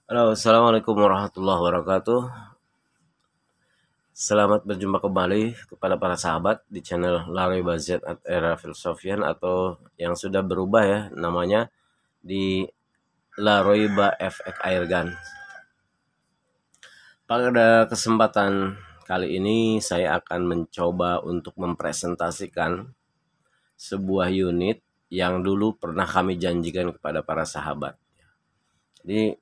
Halo, assalamualaikum warahmatullahi wabarakatuh. Selamat berjumpa kembali kepada para sahabat di channel Larry Bazet at Era Filosofian atau yang sudah berubah ya namanya di Laroiba FX Airgun. Pada kesempatan kali ini saya akan mencoba untuk mempresentasikan sebuah unit yang dulu pernah kami janjikan kepada para sahabat. Jadi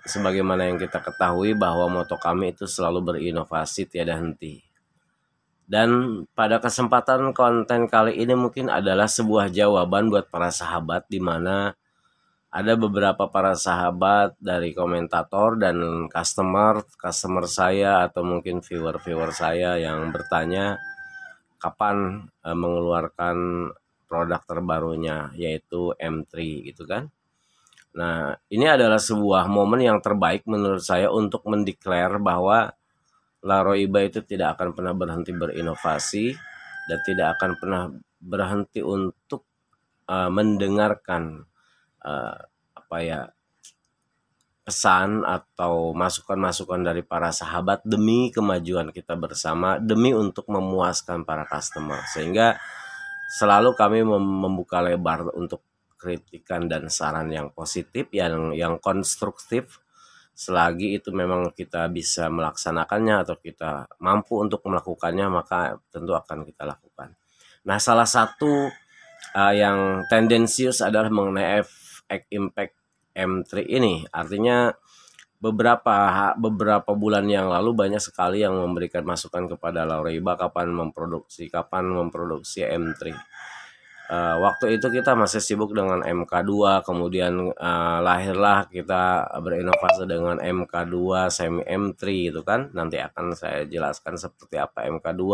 sebagaimana yang kita ketahui bahwa moto kami itu selalu berinovasi tiada henti. Dan pada kesempatan konten kali ini mungkin adalah sebuah jawaban buat para sahabat di mana ada beberapa para sahabat dari komentator dan customer saya atau mungkin viewer saya yang bertanya kapan mengeluarkan produk terbarunya yaitu M3 gitu kan. Nah, ini adalah sebuah momen yang terbaik menurut saya untuk mendeklar bahwa Laroiba itu tidak akan pernah berhenti berinovasi dan tidak akan pernah berhenti untuk mendengarkan uh, apa ya pesan atau masukan-masukan dari para sahabat demi kemajuan kita bersama, demi untuk memuaskan para customer. Sehingga selalu kami membuka lebar untuk kritikan dan saran yang positif, yang konstruktif, selagi itu memang kita bisa melaksanakannya atau kita mampu untuk melakukannya, maka tentu akan kita lakukan. Nah, salah satu yang tendensius adalah mengenai efek impact M3 ini. Artinya beberapa bulan yang lalu banyak sekali yang memberikan masukan kepada Lauraiba kapan memproduksi M3. Waktu itu kita masih sibuk dengan MK2, kemudian lahirlah kita berinovasi dengan MK2 semi M3 gitu kan. Nanti akan saya jelaskan seperti apa MK2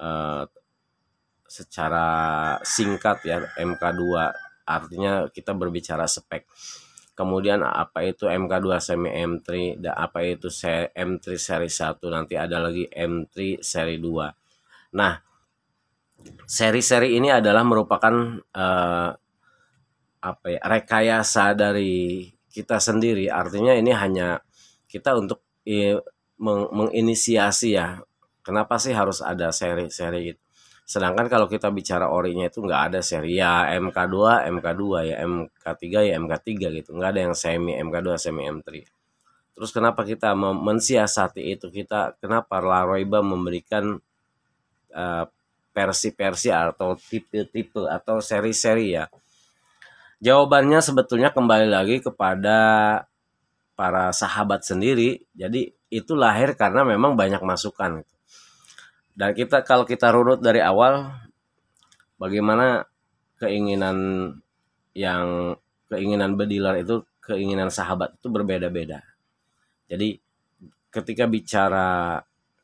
uh, secara singkat ya. MK2 artinya kita berbicara spek. Kemudian apa itu MK2 semi M3 dan apa itu M3 seri 1, nanti ada lagi M3 seri 2. Nah, seri-seri ini adalah merupakan rekayasa dari kita sendiri. Artinya ini hanya kita untuk menginisiasi ya. Kenapa sih harus ada seri-seri gitu? Sedangkan kalau kita bicara orinya itu nggak ada seri ya MK2, MK2 ya MK3 ya MK3 gitu. Nggak ada yang semi MK2, semi M3. Terus kenapa kita mensiasati itu? Kenapa Laroiba memberikan uh, versi-versi atau tipe-tipe atau seri-seri ya? Jawabannya sebetulnya kembali lagi kepada para sahabat sendiri. Jadi itu lahir karena memang banyak masukan. Dan kalau kita runut dari awal, bagaimana keinginan keinginan bediler itu, keinginan sahabat itu berbeda-beda. Jadi ketika bicara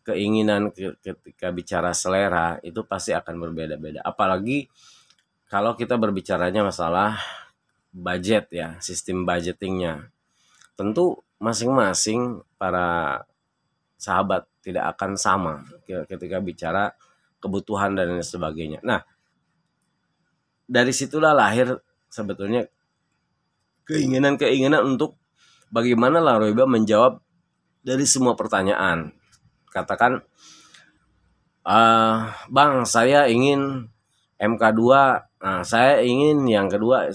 keinginan, ketika bicara selera itu pasti akan berbeda-beda. Apalagi kalau kita berbicaranya masalah budget ya, sistem budgetingnya. Tentu masing-masing para sahabat tidak akan sama ketika bicara kebutuhan dan lain sebagainya. Nah, dari situlah lahir sebetulnya keinginan-keinginan untuk bagaimana Laroiba menjawab dari semua pertanyaan. Katakan, Bang, saya ingin MK2. Nah, saya ingin yang kedua,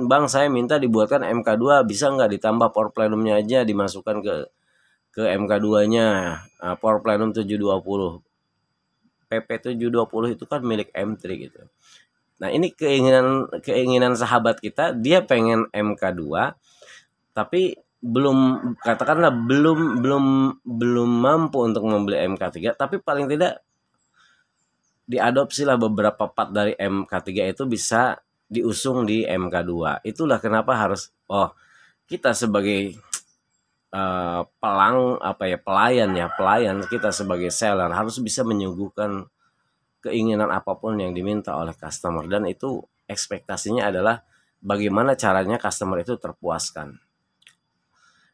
Bang, saya minta dibuatkan MK2, bisa nggak ditambah power plenumnya aja, dimasukkan ke MK2-nya. Power plenum 720. PP 720 itu kan milik M3 gitu. Nah, ini keinginan sahabat kita, dia pengen MK2 tapi katakanlah belum mampu untuk membeli MK3, tapi paling tidak diadopsilah beberapa part dari MK3 itu bisa diusung di MK2. Itulah kenapa harus kita sebagai pelayan kita sebagai seller harus bisa menyuguhkan keinginan apapun yang diminta oleh customer, dan itu ekspektasinya adalah bagaimana caranya customer itu terpuaskan.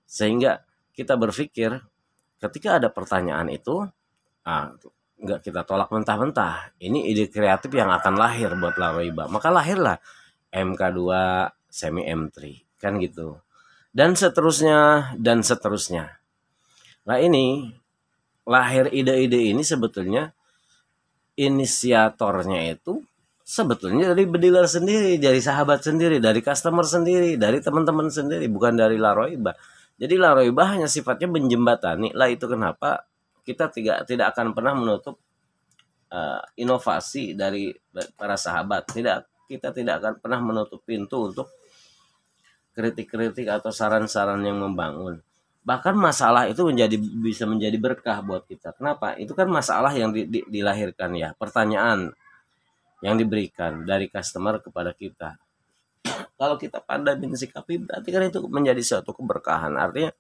Sehingga kita berpikir ketika ada pertanyaan itu, nggak kita tolak mentah-mentah. Ini ide kreatif yang akan lahir buat Laroiba. Maka lahirlah MK2 semi M3 kan gitu. dan seterusnya dan seterusnya. Nah, ini lahir ide-ide ini sebetulnya inisiatornya itu sebetulnya dari bediler sendiri, dari sahabat sendiri, dari customer sendiri, dari teman-teman sendiri, bukan dari Laroiba. Jadi Laroiba hanya sifatnya menjembatani. Lah itu kenapa kita tidak akan pernah menutup inovasi dari para sahabat. Kita tidak akan pernah menutup pintu untuk kritik-kritik atau saran-saran yang membangun. Bahkan masalah itu bisa menjadi berkah buat kita. Kenapa? Itu kan masalah yang dilahirkan ya, pertanyaan yang diberikan dari customer kepada kita. Kalau kita pandai mensikapi, berarti kan itu menjadi suatu keberkahan. Artinya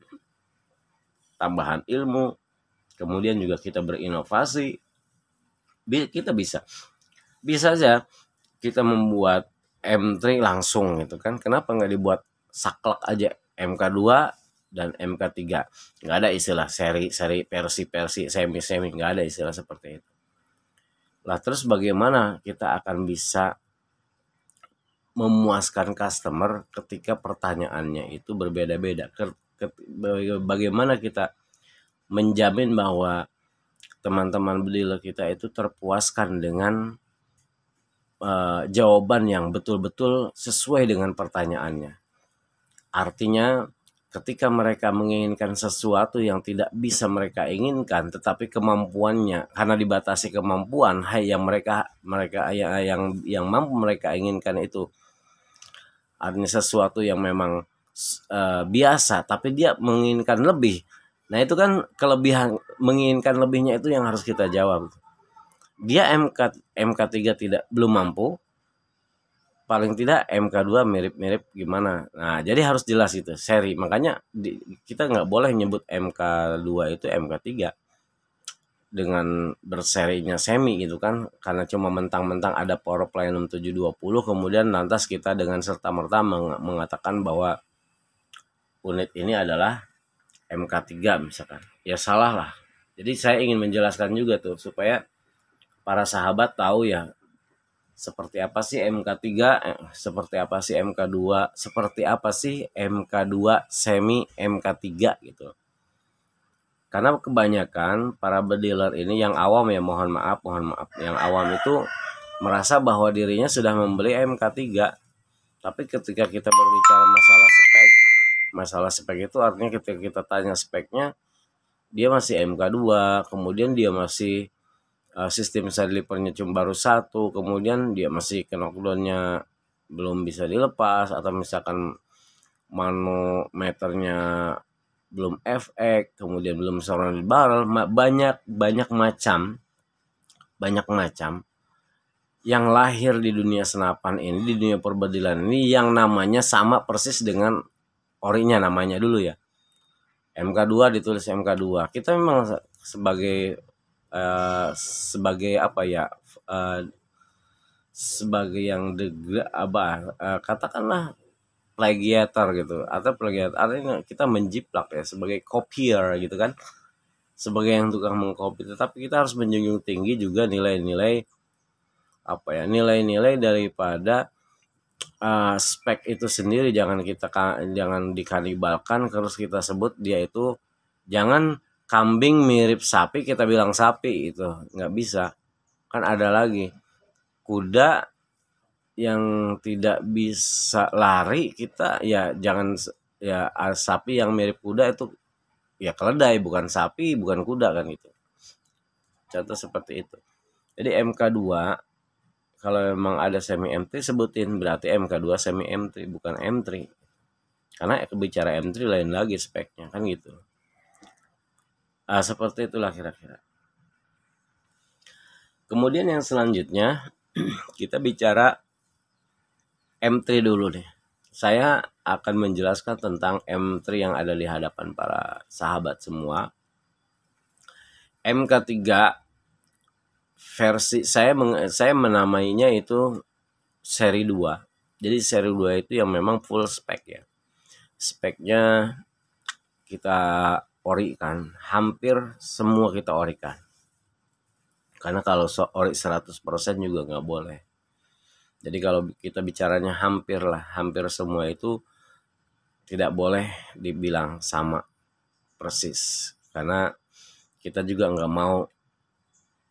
tambahan ilmu, kemudian juga kita berinovasi. Kita bisa saja kita membuat M3 langsung gitu kan. Kenapa nggak dibuat saklek aja MK2 dan MK3? Nggak ada istilah seri versi semi nggak ada istilah seperti itu. Lah terus bagaimana kita akan bisa memuaskan customer ketika pertanyaannya itu berbeda-beda? Bagaimana kita menjamin bahwa teman-teman dealer kita itu terpuaskan dengan jawaban yang betul-betul sesuai dengan pertanyaannya. Artinya ketika mereka menginginkan sesuatu yang tidak bisa mereka inginkan, tetapi kemampuannya karena dibatasi kemampuan yang mereka yang mampu mereka inginkan itu artinya sesuatu yang memang biasa, tapi dia menginginkan lebih. Nah itu kan kelebihan, menginginkan lebihnya itu yang harus kita jawab. Dia MK3 belum mampu, paling tidak MK2 mirip-mirip gimana. Nah jadi harus jelas itu seri. Makanya kita nggak boleh nyebut MK2 itu MK3 dengan berserinya semi gitu kan, karena cuma mentang-mentang ada Power Plenum 720 kemudian lantas kita dengan serta-merta mengatakan bahwa unit ini adalah MK3 misalkan. Ya salah lah. Jadi saya ingin menjelaskan juga tuh supaya para sahabat tahu ya seperti apa sih MK3, seperti apa sih MK2, seperti apa sih MK2 semi MK3 gitu. Karena kebanyakan para bediler ini yang awam ya, mohon maaf, yang awam itu merasa bahwa dirinya sudah membeli MK3. Tapi ketika kita berbicara masalah spek itu artinya ketika kita tanya speknya, dia masih MK2, kemudian dia masih sistem side-livernya cuma baru satu, kemudian dia masih knockdownnya belum bisa dilepas, atau misalkan manometernya belum FX, kemudian belum surrounded barrel, banyak macam yang lahir di dunia senapan ini, di dunia perbedilan ini yang namanya sama persis dengan orinya namanya dulu ya. MK2 ditulis MK2. Kita memang sebagai apa ya, sebagai yang katakanlah plagiator gitu, atau plagiator artinya kita menjiplak ya, sebagai copier gitu kan, sebagai yang tukang mengcopy. Tetapi kita harus menjunjung tinggi juga nilai-nilai nilai-nilai daripada spek itu sendiri. Jangan dikanibalkan terus kita sebut dia itu, jangan kambing mirip sapi kita bilang sapi, itu nggak bisa. Kan ada lagi kuda yang tidak bisa lari, kita ya jangan ya, sapi yang mirip kuda itu ya keledai, bukan sapi, bukan kuda kan gitu. Contoh seperti itu. Jadi MK2 kalau memang ada semi M3 sebutin, berarti MK2 semi M3 bukan M3. Karena bicara M3 lain lagi speknya kan gitu. Seperti itulah kira-kira. Kemudian yang selanjutnya kita bicara M3 dulu nih. Saya akan menjelaskan tentang M3 yang ada di hadapan para sahabat semua. MK3 versi saya menamainya itu seri 2. Jadi seri 2 itu yang memang full spek ya. Speknya kita orikan, hampir semua kita orikan. Karena kalau ori 100% juga nggak boleh. Jadi kalau kita bicaranya hampir semua itu tidak boleh dibilang sama persis, karena kita juga nggak mau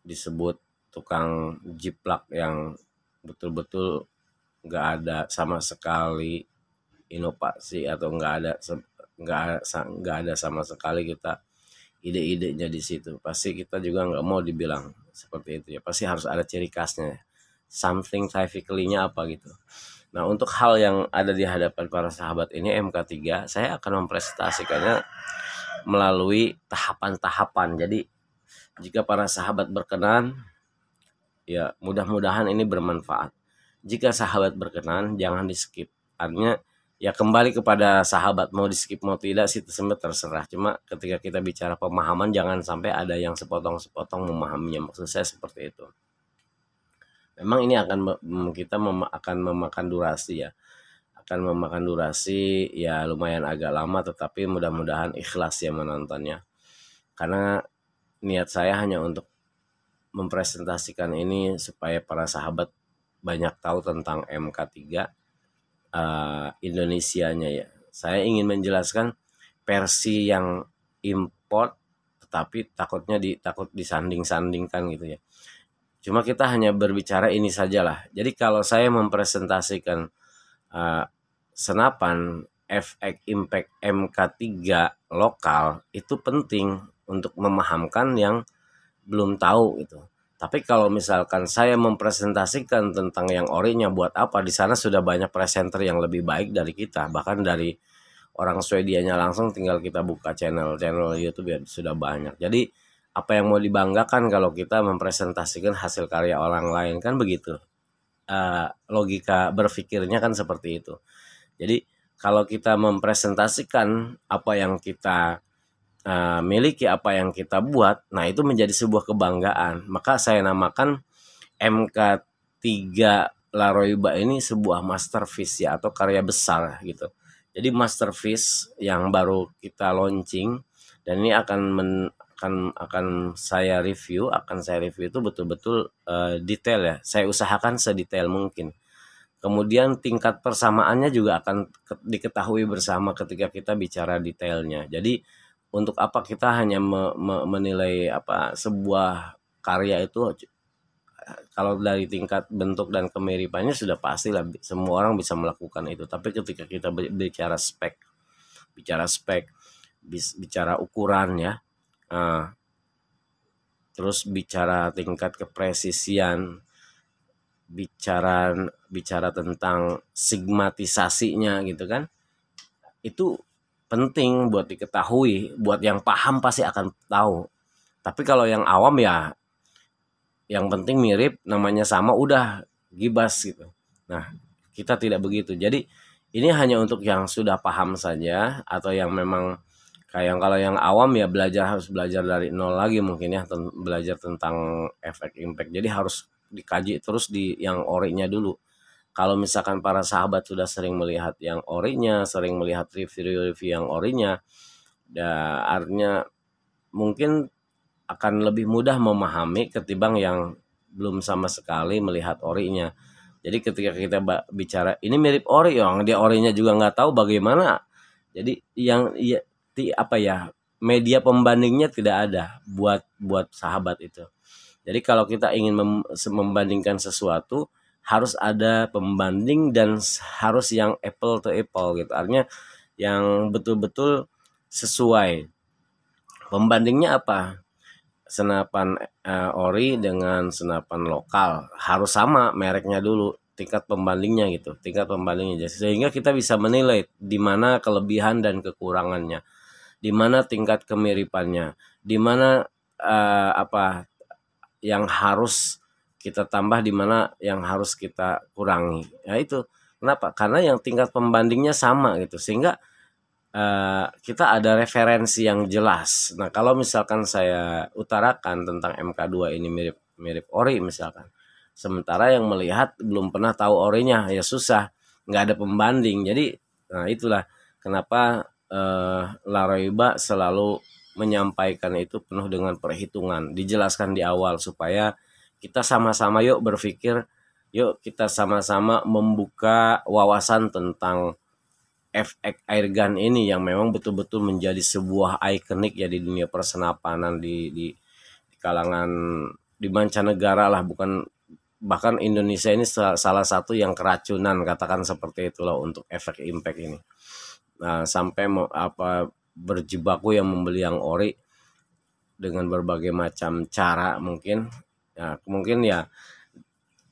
disebut tukang jiplak yang betul-betul nggak ada sama sekali inovasi, atau nggak ada sama sekali kita ide-idenya di situ. Pasti kita juga nggak mau dibilang seperti itu ya, pasti harus ada ciri khasnya, something typically-nya apa gitu. Nah, untuk hal yang ada di hadapan para sahabat ini, MK3 saya akan mempresentasikannya melalui tahapan-tahapan. Jadi jika para sahabat berkenan, ya mudah-mudahan ini bermanfaat. Jika sahabat berkenan, jangan di skip. Artinya ya kembali kepada sahabat, mau di skip mau tidak sih sebenarnya terserah. Cuma ketika kita bicara pemahaman, jangan sampai ada yang sepotong-sepotong memahaminya. Maksud saya seperti itu. Memang ini akan memakan durasi ya. Akan memakan durasi ya lumayan agak lama, tetapi mudah-mudahan ikhlas ya menontonnya. Karena niat saya hanya untuk mempresentasikan ini supaya para sahabat banyak tahu tentang MK3 Indonesianya ya. Saya ingin menjelaskan versi yang import, tetapi takut disanding-sandingkan gitu ya. Cuma kita hanya berbicara ini sajalah. Jadi kalau saya mempresentasikan senapan efek impact MK3 lokal, itu penting untuk memahamkan yang belum tahu gitu. Tapi kalau misalkan saya mempresentasikan tentang yang orinya, buat apa? Di sana sudah banyak presenter yang lebih baik dari kita, bahkan dari orang Swedianya langsung, tinggal kita buka channel YouTube ya sudah banyak. Jadi apa yang mau dibanggakan kalau kita mempresentasikan hasil karya orang lain, kan begitu. Logika berpikirnya kan seperti itu. Jadi kalau kita mempresentasikan apa yang kita miliki, apa yang kita buat, nah itu menjadi sebuah kebanggaan. Maka saya namakan MK3 Laroiba ini sebuah masterpiece ya, atau karya besar gitu. Jadi masterpiece yang baru kita launching, dan ini akan saya review itu betul-betul detail ya. Saya usahakan sedetail mungkin. Kemudian tingkat persamaannya juga akan diketahui bersama ketika kita bicara detailnya. Jadi untuk apa kita hanya menilai sebuah karya itu, kalau dari tingkat bentuk dan kemiripannya sudah pasti lah semua orang bisa melakukan itu. Tapi ketika kita bicara spek, bicara ukuran ya, terus bicara tingkat kepresisian, bicara tentang sigmatisasinya gitu kan, itu penting buat diketahui. Buat yang paham pasti akan tahu, tapi kalau yang awam ya yang penting mirip, namanya sama, udah gibas gitu. Nah, kita tidak begitu. Jadi ini hanya untuk yang sudah paham saja, atau yang memang kayak kalau yang awam ya harus belajar dari nol lagi mungkin ya, belajar tentang efek impact. Jadi harus dikaji terus di yang orinya dulu. Kalau misalkan para sahabat sudah sering melihat yang orinya, sering melihat review-review yang orinya, ya artinya mungkin akan lebih mudah memahami ketimbang yang belum sama sekali melihat orinya. Jadi ketika kita bicara ini mirip ori, yang dia orinya juga nggak tahu bagaimana. Jadi yang media pembandingnya tidak ada buat sahabat itu. Jadi kalau kita ingin membandingkan sesuatu, harus ada pembanding, dan harus yang apple to apple gitu. Artinya yang betul-betul sesuai. Pembandingnya apa? Senapan ori dengan senapan lokal harus sama mereknya dulu, tingkat pembandingnya gitu. Sehingga kita bisa menilai di mana kelebihan dan kekurangannya, di mana tingkat kemiripannya, di mana yang harus kita tambah, di mana yang harus kita kurangi. Ya itu. Kenapa? Karena yang tingkat pembandingnya sama gitu. Sehingga kita ada referensi yang jelas. Nah, kalau misalkan saya utarakan tentang MK2 ini mirip ori misalkan, sementara yang melihat belum pernah tahu orinya, ya susah, nggak ada pembanding. Jadi, nah itulah kenapa Laroiba selalu menyampaikan itu penuh dengan perhitungan, dijelaskan di awal supaya kita sama-sama yuk kita sama-sama membuka wawasan tentang efek air gun ini yang memang betul-betul menjadi sebuah ikonik ya di dunia persenapanan di kalangan di mancanegara lah, bukan bahkan Indonesia ini salah satu yang keracunan, katakan seperti itulah untuk efek impact ini. Nah, sampai berjibaku yang membeli yang ori dengan berbagai macam cara mungkin. Ya, mungkin ya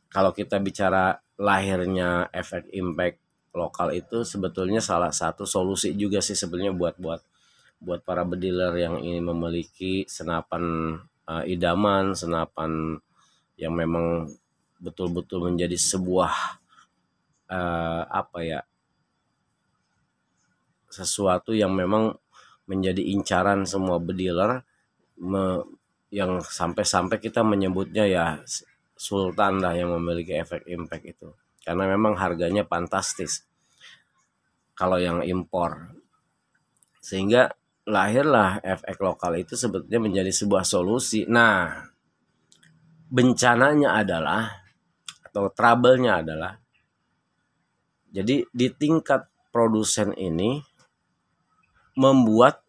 kalau kita bicara lahirnya efek impact lokal itu sebetulnya salah satu solusi juga sih sebenarnya buat para bediler yang ingin memiliki senapan idaman, senapan yang memang betul-betul menjadi sebuah sesuatu yang memang menjadi incaran semua bediler, yang sampai-sampai kita menyebutnya ya sultan lah yang memiliki efek impact itu, karena memang harganya fantastis kalau yang impor, sehingga lahirlah efek lokal itu sebetulnya menjadi sebuah solusi. Nah, bencananya adalah atau trouble-nya adalah, jadi di tingkat produsen ini membuat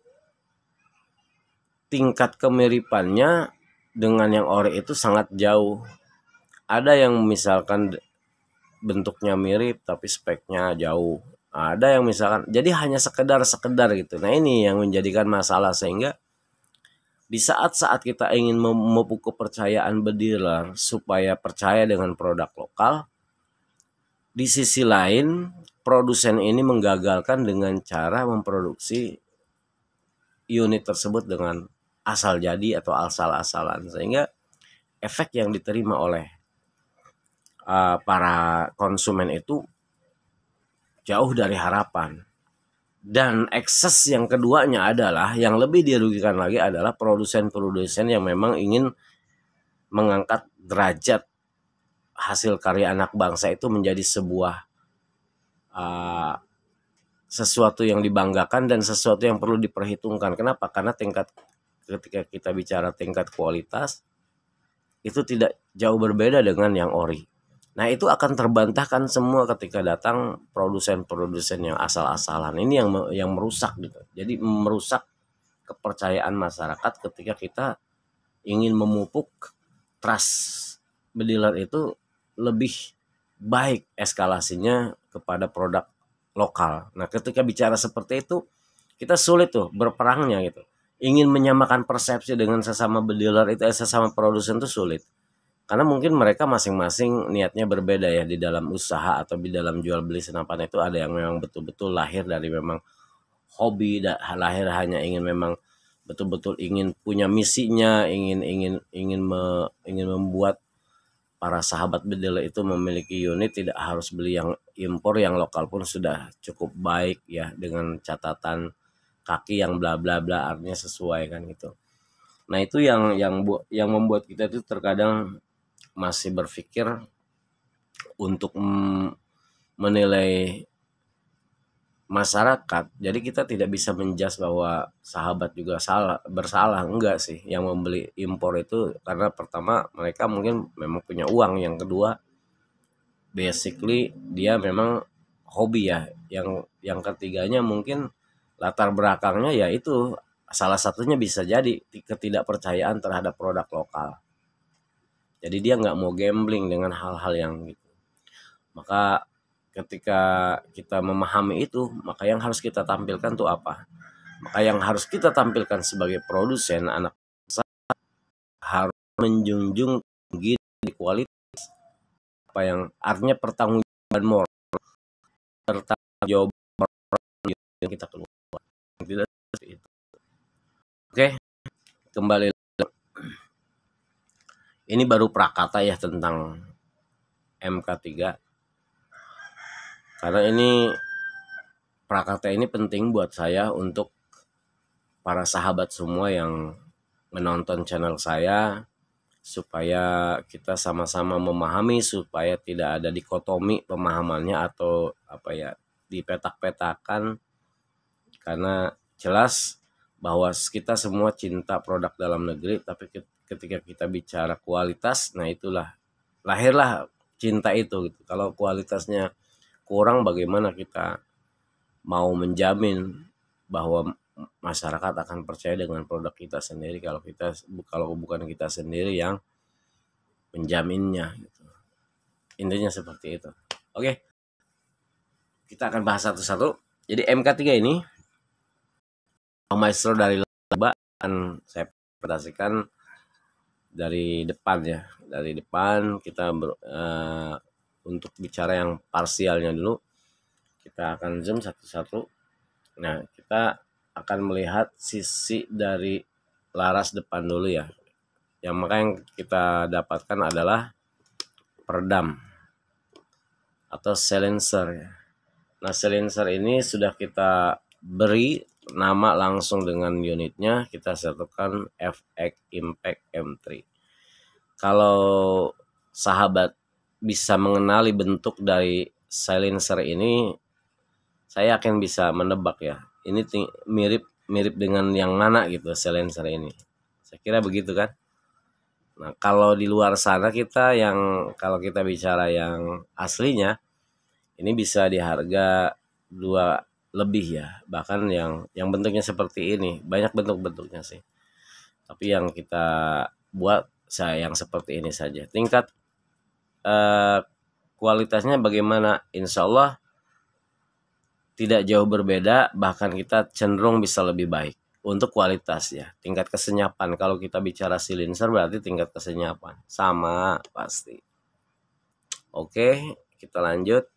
tingkat kemiripannya dengan yang ori itu sangat jauh. Ada yang misalkan bentuknya mirip tapi speknya jauh. Ada yang misalkan jadi hanya sekedar gitu. Nah, ini yang menjadikan masalah, sehingga di saat-saat kita ingin memupuk kepercayaan bediler supaya percaya dengan produk lokal, di sisi lain produsen ini menggagalkan dengan cara memproduksi unit tersebut dengan asal jadi atau asal-asalan, sehingga efek yang diterima oleh para konsumen itu jauh dari harapan. Dan ekses yang keduanya adalah, yang lebih dirugikan lagi adalah produsen-produsen yang memang ingin mengangkat derajat hasil karya anak bangsa itu menjadi sebuah sesuatu yang dibanggakan dan sesuatu yang perlu diperhitungkan. Kenapa? Karena ketika kita bicara tingkat kualitas itu tidak jauh berbeda dengan yang ori. Nah, itu akan terbantahkan semua ketika datang produsen-produsen yang asal-asalan. Ini yang merusak gitu. Jadi merusak kepercayaan masyarakat ketika kita ingin memupuk trust bediler itu lebih baik eskalasinya kepada produk lokal. Nah, ketika bicara seperti itu, kita sulit tuh berperangnya gitu. Ingin menyamakan persepsi dengan sesama bediler itu, sesama produsen itu sulit. Karena mungkin mereka masing-masing niatnya berbeda ya di dalam usaha atau di dalam jual beli senapan itu. Ada yang memang betul-betul lahir dari memang hobi, lahir hanya ingin memang betul-betul ingin punya misinya, ingin membuat para sahabat bediler itu memiliki unit, tidak harus beli yang impor, yang lokal pun sudah cukup baik ya, dengan catatan kaki yang bla bla bla, artinya sesuai kan gitu. Nah, itu yang membuat kita itu terkadang masih berpikir untuk menilai masyarakat. Jadi kita tidak bisa menjudge bahwa sahabat juga bersalah, enggak sih. Yang membeli impor itu karena pertama mereka mungkin memang punya uang, yang kedua basically dia memang hobi ya, yang ketiganya mungkin latar belakangnya ya itu salah satunya bisa jadi ketidakpercayaan terhadap produk lokal. Jadi dia nggak mau gambling dengan hal-hal yang gitu. Maka ketika kita memahami itu, maka yang harus kita tampilkan tuh apa? Maka yang harus kita tampilkan sebagai produsen anak bangsa harus menjunjung tinggi di kualitas, apa yang artinya pertanggungjawaban moral, pertanggungjawaban yang kita keluar. Tidak seperti itu. Oke, kembali. Ini baru prakata ya tentang MK3. Karena ini prakata ini penting buat saya untuk para sahabat semua yang menonton channel saya, supaya kita sama-sama memahami, supaya tidak ada dikotomi pemahamannya atau dipetak-petakan, karena jelas bahwa kita semua cinta produk dalam negeri, tapi ketika kita bicara kualitas, nah itulah lahirlah cinta itu gitu. Kalau kualitasnya kurang, bagaimana kita mau menjamin bahwa masyarakat akan percaya dengan produk kita sendiri kalau bukan kita sendiri yang menjaminnya gitu. Intinya seperti itu. Oke, kita akan bahas satu-satu. Jadi MK3 ini maestro dari laba akan saya presentasikan dari depan ya. Dari depan kita untuk bicara yang parsialnya dulu. Kita akan zoom satu-satu. Nah, kita akan melihat sisi dari laras depan dulu ya. Yang maka yang kita dapatkan adalah peredam atau silencer ya. Nah, silencer ini sudah kita beri nama langsung dengan unitnya, kita satukan FX Impact M3. Kalau sahabat bisa mengenali bentuk dari silencer ini, saya akan bisa menebak ya. Ini mirip dengan yang mana gitu silencer ini. Saya kira begitu kan? Nah, kalau di luar sana kalau kita bicara yang aslinya, ini bisa di harga 2 lebih ya. Bahkan yang bentuknya seperti ini, banyak bentuk-bentuknya sih. Tapi yang kita buat saya yang seperti ini saja. Tingkat kualitasnya bagaimana? Insya Allah tidak jauh berbeda, bahkan kita cenderung bisa lebih baik. Untuk kualitas ya, tingkat kesenyapan, kalau kita bicara silencer berarti tingkat kesenyapan sama pasti. Oke, kita lanjut.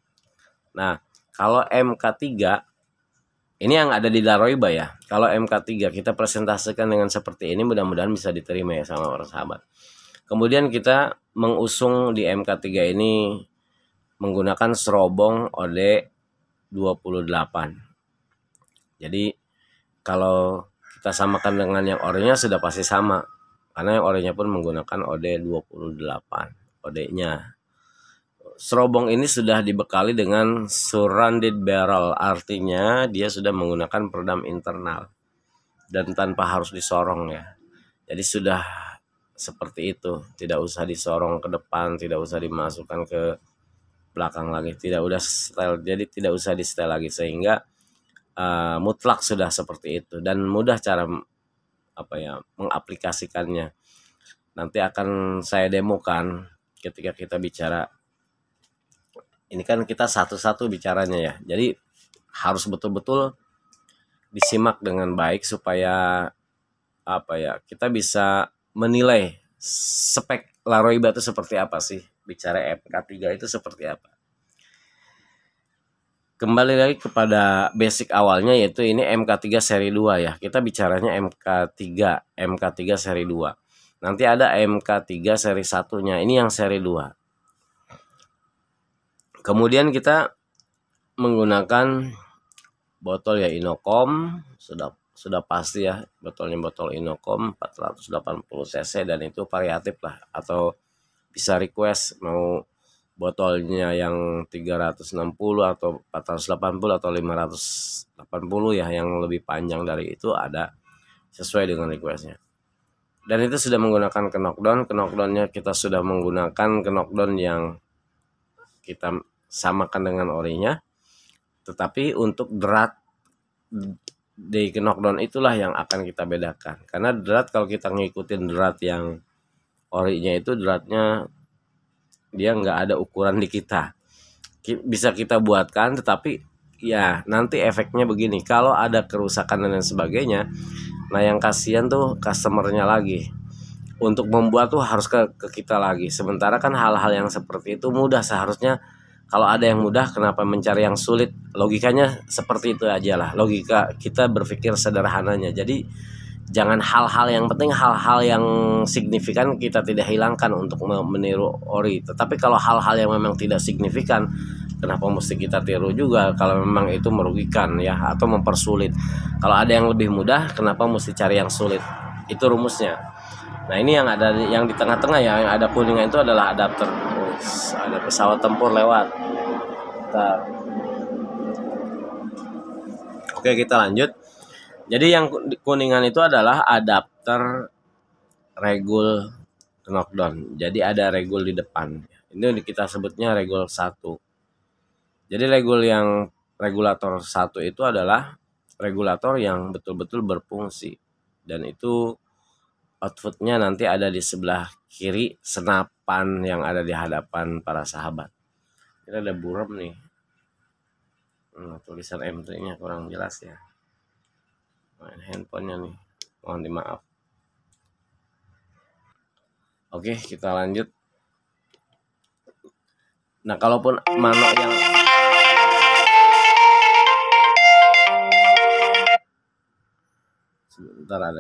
Nah, kalau MK3 ini yang ada di Laroiba ya. Kalau MK3 kita presentasikan dengan seperti ini, mudah-mudahan bisa diterima ya sama para sahabat. Kemudian kita mengusung di MK3 ini menggunakan serobong OD28. Jadi kalau kita samakan dengan yang orenya sudah pasti sama, karena yang orenya pun menggunakan OD28 OD-nya. Serobong ini sudah dibekali dengan surrounded barrel, artinya dia sudah menggunakan peredam internal dan tanpa harus disorong ya. Jadi sudah seperti itu, tidak usah disorong ke depan, tidak usah dimasukkan ke belakang lagi, tidak udah setel, jadi tidak usah di setel lagi, sehingga mutlak sudah seperti itu dan mudah cara mengaplikasikannya. Nanti akan saya demokan ketika kita bicara. Ini kan kita satu-satu bicaranya ya, jadi harus betul-betul disimak dengan baik supaya kita bisa menilai spek Laroiba itu seperti apa sih, bicara MK3 itu seperti apa. Kembali lagi kepada basic awalnya, yaitu ini MK3 seri 2 ya. Kita bicaranya MK3 seri 2. Nanti ada MK3 seri 1-nya. Ini yang seri 2. Kemudian kita menggunakan botol ya Inokom, sudah pasti ya, botolnya botol Inokom 480 cc, dan itu variatif lah, atau bisa request mau botolnya yang 360 atau 480 atau 580 ya, yang lebih panjang dari itu ada, sesuai dengan requestnya. Dan itu sudah menggunakan knockdownnya kita sudah menggunakan knockdown yang kita samakan dengan orinya, tetapi untuk drat di knockdown itulah yang akan kita bedakan, karena drat kalau kita ngikutin drat yang orinya itu, dratnya dia nggak ada ukuran di kita, bisa kita buatkan, tetapi ya nanti efeknya begini, kalau ada kerusakan dan lain sebagainya, nah yang kasihan tuh customernya lagi, untuk membuat tuh harus ke kita lagi. Sementara kan hal-hal yang seperti itu mudah seharusnya. Kalau ada yang mudah, kenapa mencari yang sulit? Logikanya seperti itu aja lah. Logika kita berpikir sederhananya. Jadi jangan hal-hal yang penting, hal-hal yang signifikan kita tidak hilangkan untuk meniru ori. Tetapi kalau hal-hal yang memang tidak signifikan, kenapa mesti kita tiru juga kalau memang itu merugikan ya, atau mempersulit. Kalau ada yang lebih mudah, kenapa mesti cari yang sulit? Itu rumusnya. Nah, ini yang ada, yang di tengah-tengah ya, yang ada kuningan itu adalah adapter. Ada pesawat tempur lewat. Oke, kita lanjut. Jadi yang kuningan itu adalah adapter regul knockdown. Jadi ada regul di depan. Ini kita sebutnya regul 1. Jadi regul yang regulator satu itu adalah regulator yang betul-betul berfungsi, dan itu outputnya nanti ada di sebelah kiri senapan yang ada di hadapan para sahabat. Ini ada buram nih. Tulisan M3-nya kurang jelas ya. Main handphonenya nih, mohon dimaaf. Oke, kita lanjut. Nah, kalaupun mano yang sebentar ada